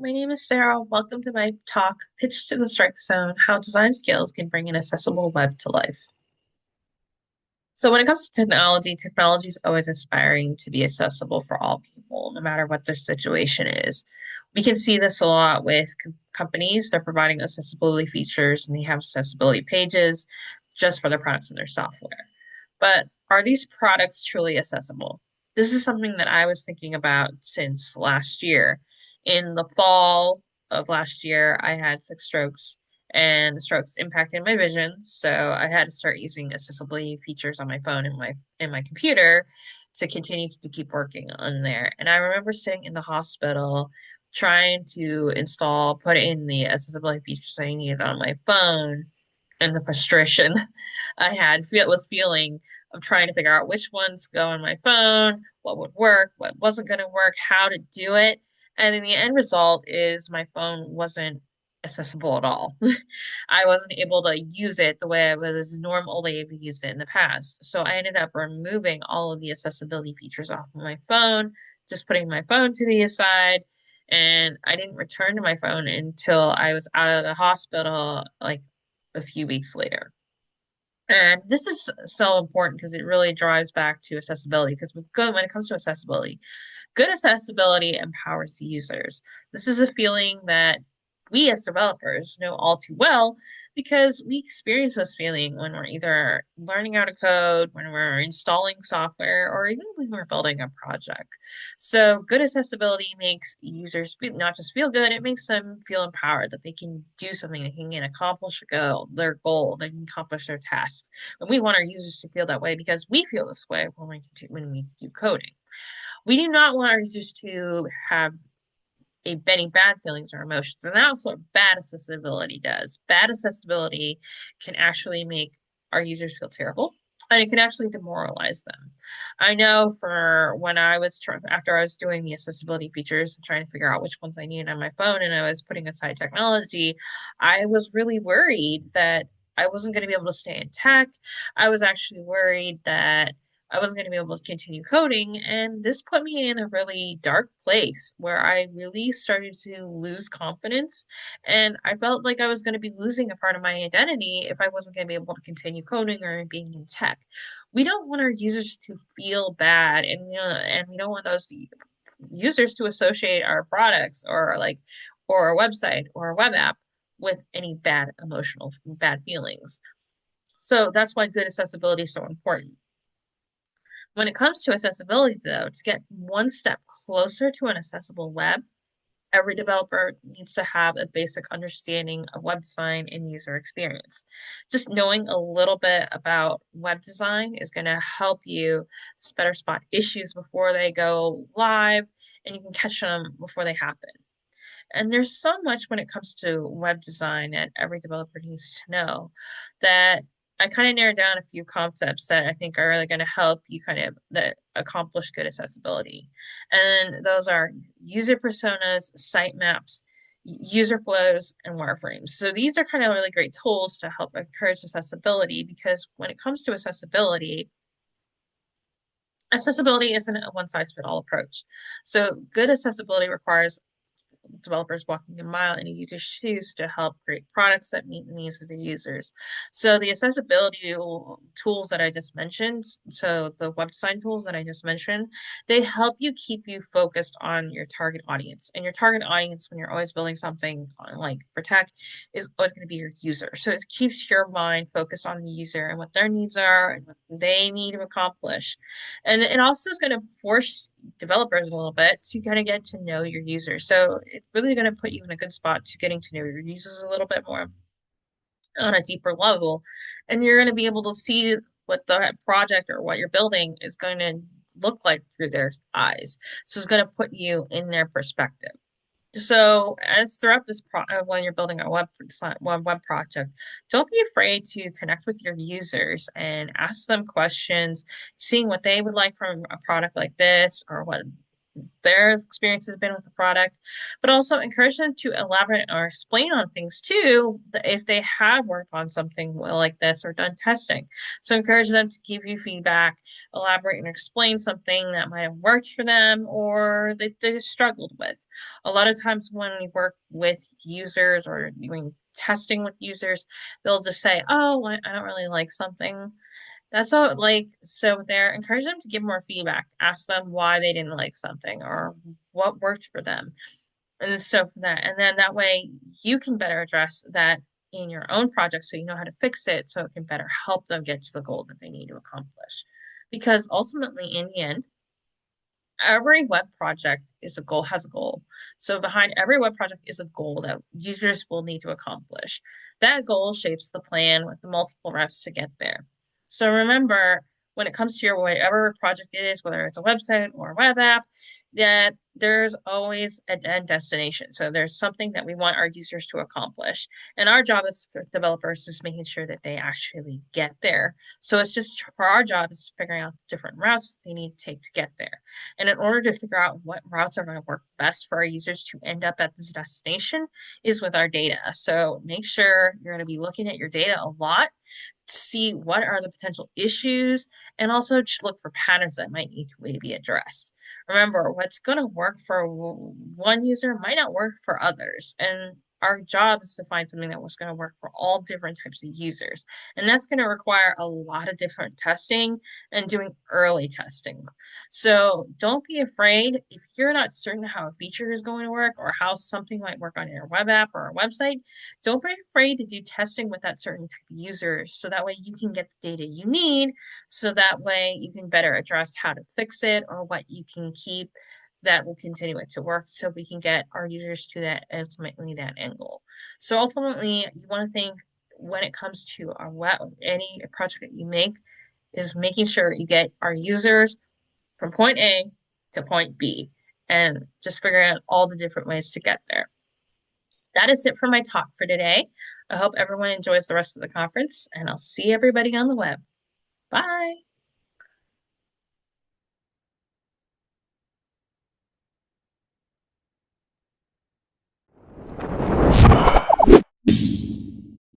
my name is Sarah. Welcome to my talk, Pitch to the Strike Zone, How Design Skills Can Bring an Accessible Web to Life. So when it comes to technology, technology is always aspiring to be accessible for all people, no matter what their situation is. We can see this a lot with companies. They're providing accessibility features and they have accessibility pages just for their products and their software. But are these products truly accessible? This is something that I was thinking about since last year. In the fall of last year, I had 6 strokes and the strokes impacted my vision. So I had to start using accessibility features on my phone and my computer to continue to keep working on there. And I remember sitting in the hospital trying to put in the accessibility features I needed on my phone, and the frustration was feeling of trying to figure out which ones go on my phone, what would work, what wasn't going to work, how to do it. And then the end result is my phone wasn't accessible at all. I wasn't able to use it the way I was normally able to use it in the past. So I ended up removing all of the accessibility features off of my phone, just putting my phone to the side. And I didn't return to my phone until I was out of the hospital, like a few weeks later. And this is so important because it really drives back to accessibility. Because when it comes to accessibility, good accessibility empowers users. This is a feeling that we as developers know all too well because we experience this feeling when we're either learning how to code, when we're installing software, or even when we're building a project. So, good accessibility makes users not just feel good, it makes them feel empowered that they can do something, they can accomplish their goal, they can accomplish their task. And we want our users to feel that way because we feel this way when we do coding. We do not want our users to have any bad feelings or emotions. And that's what bad accessibility does. Bad accessibility can actually make our users feel terrible and it can actually demoralize them. I know for when after I was doing the accessibility features and trying to figure out which ones I needed on my phone and I was putting aside technology, I was really worried that I wasn't going to be able to stay in tech. I was actually worried that I wasn't going to be able to continue coding. And this put me in a really dark place where I really started to lose confidence. And I felt like I was going to be losing a part of my identity if I wasn't going to be able to continue coding or being in tech. We don't want our users to feel bad, and we don't want those users to associate our products or our website or our web app with any bad feelings. So that's why good accessibility is so important. When it comes to accessibility, though, to get one step closer to an accessible web, every developer needs to have a basic understanding of web design and user experience. Just knowing a little bit about web design is going to help you better spot issues before they go live, and you can catch them before they happen. And there's so much when it comes to web design that every developer needs to know that I kind of narrowed down a few concepts that I think are really going to help you that accomplish good accessibility. And those are user personas, sitemaps, user flows, and wireframes. So these are kind of really great tools to help encourage accessibility because when it comes to accessibility isn't a one size fit all approach. So good accessibility requires developers walking a mile in a user's shoes to help create products that meet the needs of their users. So the accessibility tools that I just mentioned, so the web design tools that I just mentioned, they help you keep you focused on your target audience. And your target audience, when you're always building something like for tech, is always going to be your user. So it keeps your mind focused on the user and what their needs are and what they need to accomplish. And it also is going to force developers a little bit to kind of get to know your users. So it's really going to put you in a good spot to getting to know your users a little bit more on a deeper level. And you're going to be able to see what the project or what you're building is going to look like through their eyes. So it's going to put you in their perspective. So, as throughout when you're building a web project, don't be afraid to connect with your users and ask them questions, seeing what they would like from a product like this, or their experience has been with the product, but also encourage them to elaborate or explain on things too, if they have worked on something like this or done testing. So encourage them to give you feedback, elaborate and explain something that might have worked for them or they just struggled with. A lot of times when we work with users or doing testing with users, they'll just say, oh, I don't really like something. That's all, like, so they're encourage them to give more feedback, ask them why they didn't like something or what worked for them. And so for that, and then that way you can better address that in your own project so you know how to fix it so it can better help them get to the goal that they need to accomplish. Because ultimately, in the end, every web project is a goal, has a goal. So behind every web project is a goal that users will need to accomplish. That goal shapes the plan with the multiple reps to get there. So remember, when it comes to your whatever project it is, whether it's a website or a web app, that there's always an end destination. So there's something that we want our users to accomplish. And our job as developers is making sure that they actually get there. So it's just for our job is figuring out different routes they need to take to get there. And in order to figure out what routes are going to work best for our users to end up at this destination is with our data. So make sure you're going to be looking at your data a lot to see what are the potential issues and also just look for patterns that might need to be addressed. Remember, what's going to work for one user might not work for others. And our job is to find something that was going to work for all different types of users. And that's going to require a lot of different testing and doing early testing. So don't be afraid if you're not certain how a feature is going to work or how something might work on your web app or a website. Don't be afraid to do testing with that certain type of user so that way you can get the data you need so that way you can better address how to fix it or what you can keep that will continue it to work so we can get our users to that ultimately that end goal. So ultimately you want to think when it comes to our web, any project that you make is making sure you get our users from point A to point B and just figuring out all the different ways to get there. That is it for my talk for today. I hope everyone enjoys the rest of the conference, and I'll see everybody on the web. Bye.